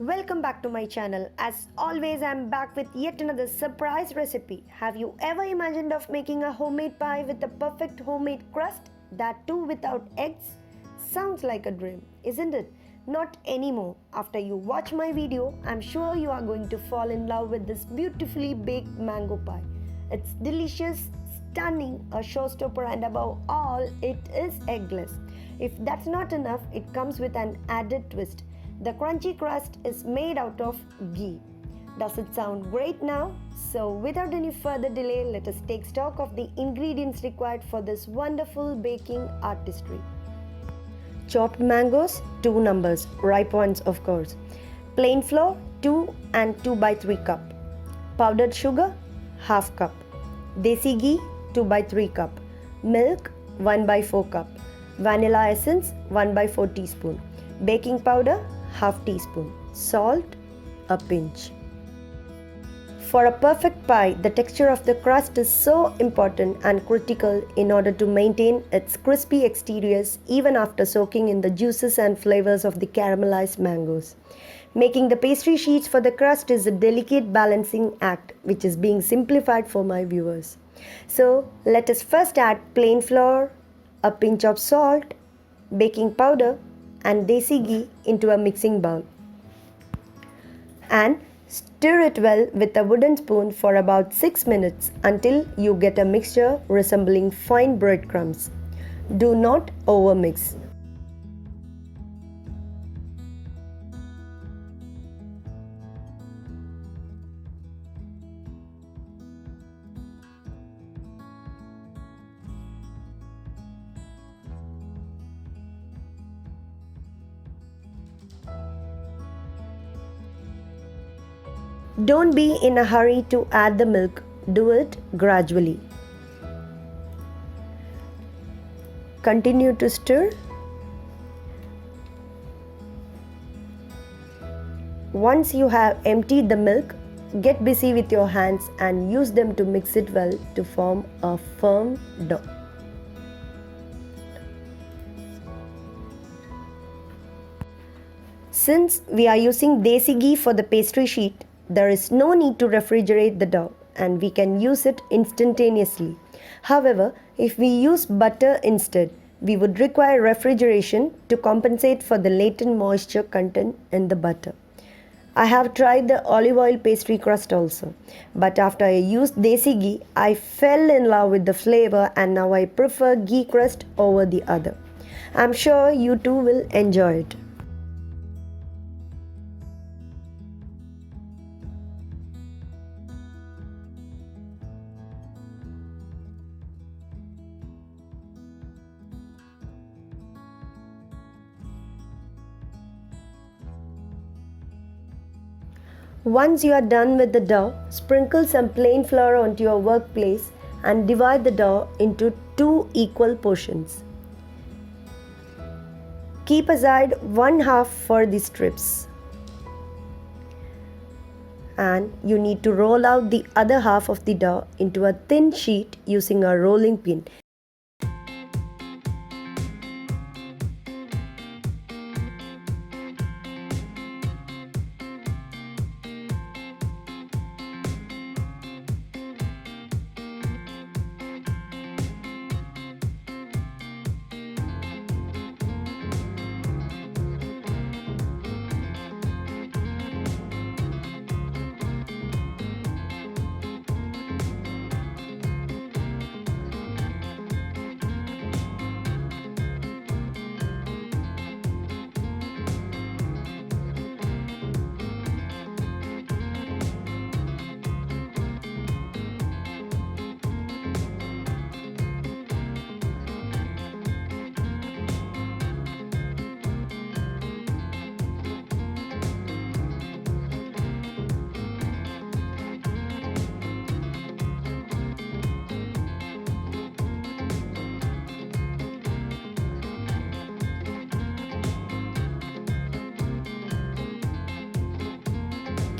Welcome back to my channel. As always, I'm back with yet another surprise recipe. Have you ever imagined of making a homemade pie with a perfect homemade crust? That too without eggs? Sounds like a dream, isn't it? Not anymore. After you watch my video, I'm sure you are going to fall in love with this beautifully baked mango pie. It's delicious, stunning, a showstopper, and above all, it is eggless. If that's not enough, it comes with an added twist. The crunchy crust is made out of ghee. Does it sound great now? So without any further delay, let us take stock of the ingredients required for this wonderful baking artistry. Chopped mangoes, 2 numbers, ripe ones of course. Plain flour, 2 and 2 by 3 cup. Powdered sugar, half cup. Desi ghee, 2 by 3 cup. Milk, 1 by 4 cup. Vanilla essence, 1 by 4 teaspoon. Baking powder, half teaspoon. Salt, a pinch. For a perfect pie, the texture of the crust is so important and critical in order to maintain its crispy exteriors even after soaking in the juices and flavors of the caramelized mangoes. Making the pastry sheets for the crust is a delicate balancing act which is being simplified for my viewers. So let us first add plain flour, a pinch of salt, baking powder and desi ghee into a mixing bowl and stir it well with a wooden spoon for about 6 minutes until you get a mixture resembling fine breadcrumbs. Do not overmix. Don't be in a hurry to add the milk. Do it gradually. Continue to stir. Once you have emptied the milk, get busy with your hands and use them to mix it well to form a firm dough. Since we are using desi ghee for the pastry sheet, there is no need to refrigerate the dough and we can use it instantaneously. However, if we use butter instead, we would require refrigeration to compensate for the latent moisture content in the butter. I have tried the olive oil pastry crust also, but after I used desi ghee, I fell in love with the flavor and now I prefer ghee crust over the other. I'm sure you too will enjoy it. Once you are done with the dough, sprinkle some plain flour onto your workplace and divide the dough into 2 equal portions. Keep aside 1/2 for the strips. And you need to roll out the other half of the dough into a thin sheet using a rolling pin.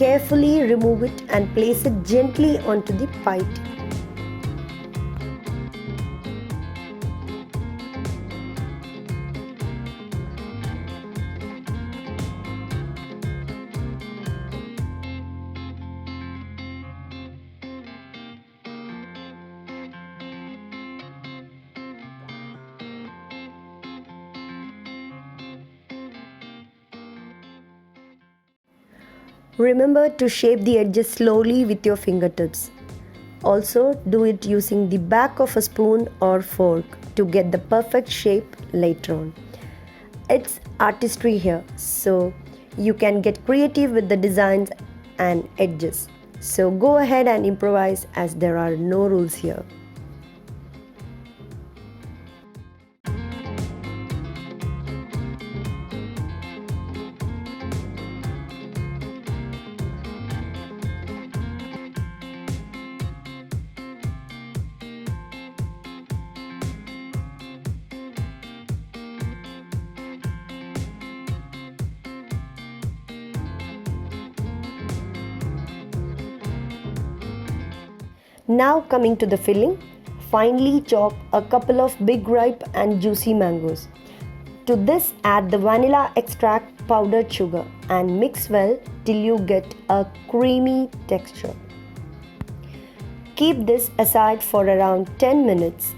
Carefully remove it and place it gently onto the pie tin. Remember to shape the edges slowly with your fingertips. Also, do it using the back of a spoon or fork to get the perfect shape later on. It's artistry here, so you can get creative with the designs and edges. So go ahead and improvise as there are no rules here. Now coming to the filling, finely chop a couple of big ripe and juicy mangoes. To this add the vanilla extract, powdered sugar and mix well till you get a creamy texture. Keep this aside for around 10 minutes.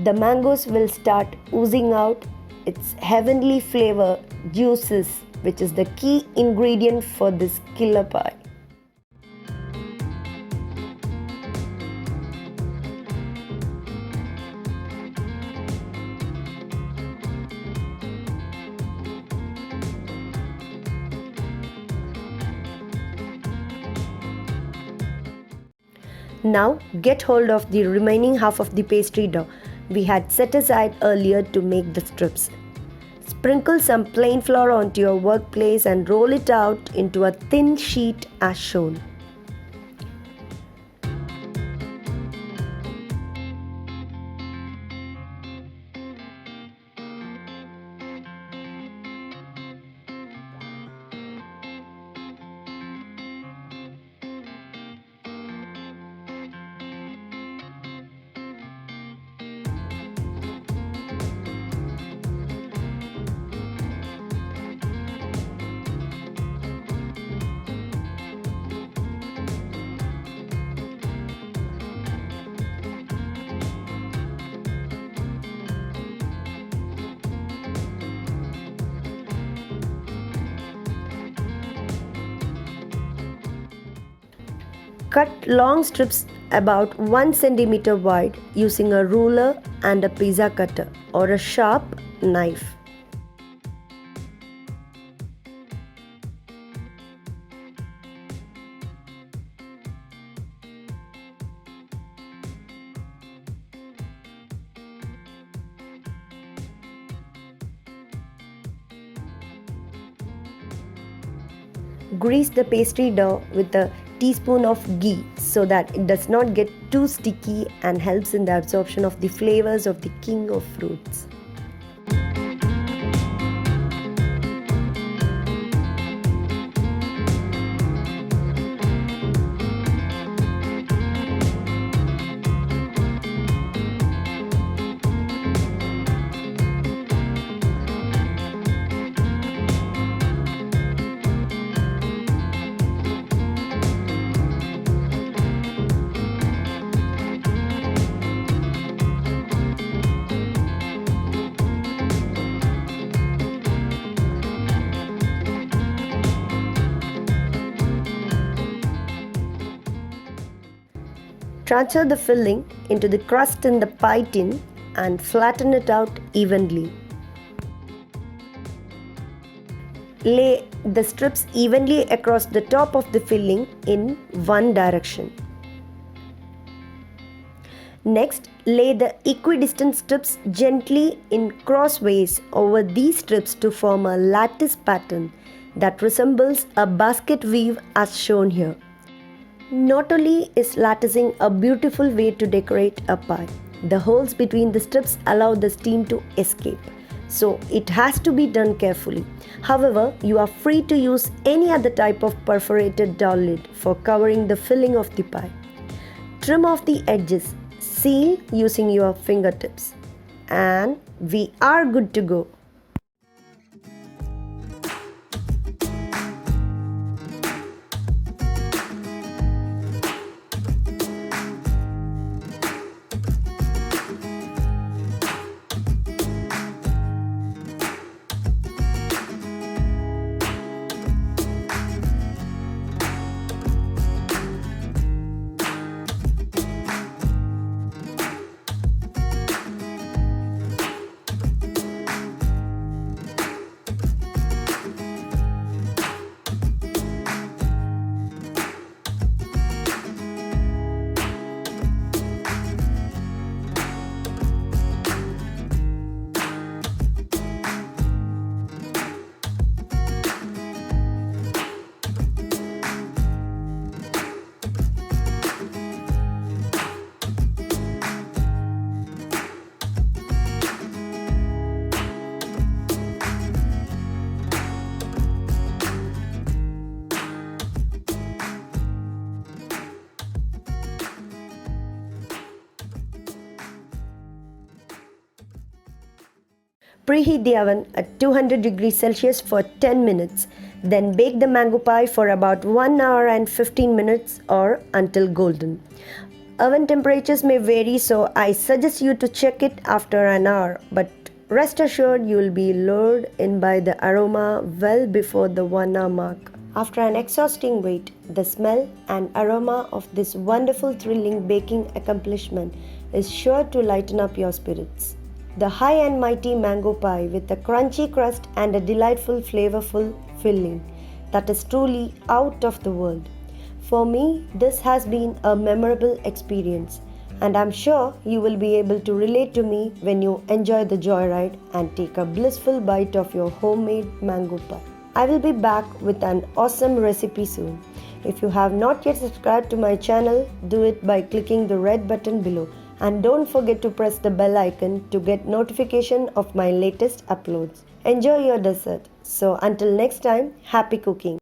The mangoes will start oozing out its heavenly flavor juices, which is the key ingredient for this killer pie. Now get hold of the remaining half of the pastry dough we had set aside earlier to make the strips. Sprinkle some plain flour onto your workplace and roll it out into a thin sheet as shown. Cut long strips about 1 cm wide using a ruler and a pizza cutter or a sharp knife. Grease the pastry dough with a teaspoon of ghee so that it does not get too sticky and helps in the absorption of the flavors of the king of fruits. Transfer the filling into the crust in the pie tin and flatten it out evenly. Lay the strips evenly across the top of the filling in one direction. Next, lay the equidistant strips gently in crossways over these strips to form a lattice pattern that resembles a basket weave as shown here. Not only is latticing a beautiful way to decorate a pie, the holes between the strips allow the steam to escape, so it has to be done carefully. However, you are free to use any other type of perforated dowel lid for covering the filling of the pie. Trim off the edges, seal using your fingertips, and we are good to go. Preheat the oven at 200 degrees Celsius for 10 minutes. Then bake the mango pie for about 1 hour and 15 minutes or until golden. Oven temperatures may vary, so I suggest you to check it after an hour, but rest assured you will be lured in by the aroma well before the 1 hour mark. After an exhausting wait, the smell and aroma of this wonderful thrilling baking accomplishment is sure to lighten up your spirits. The high and mighty mango pie with a crunchy crust and a delightful flavorful filling that is truly out of the world. For me, this has been a memorable experience, and I'm sure you will be able to relate to me when you enjoy the joyride and take a blissful bite of your homemade mango pie. I will be back with an awesome recipe soon. If you have not yet subscribed to my channel, do it by clicking the red button below, and don't forget to press the bell icon to get notification of my latest uploads. Enjoy your dessert. So until next time, happy cooking.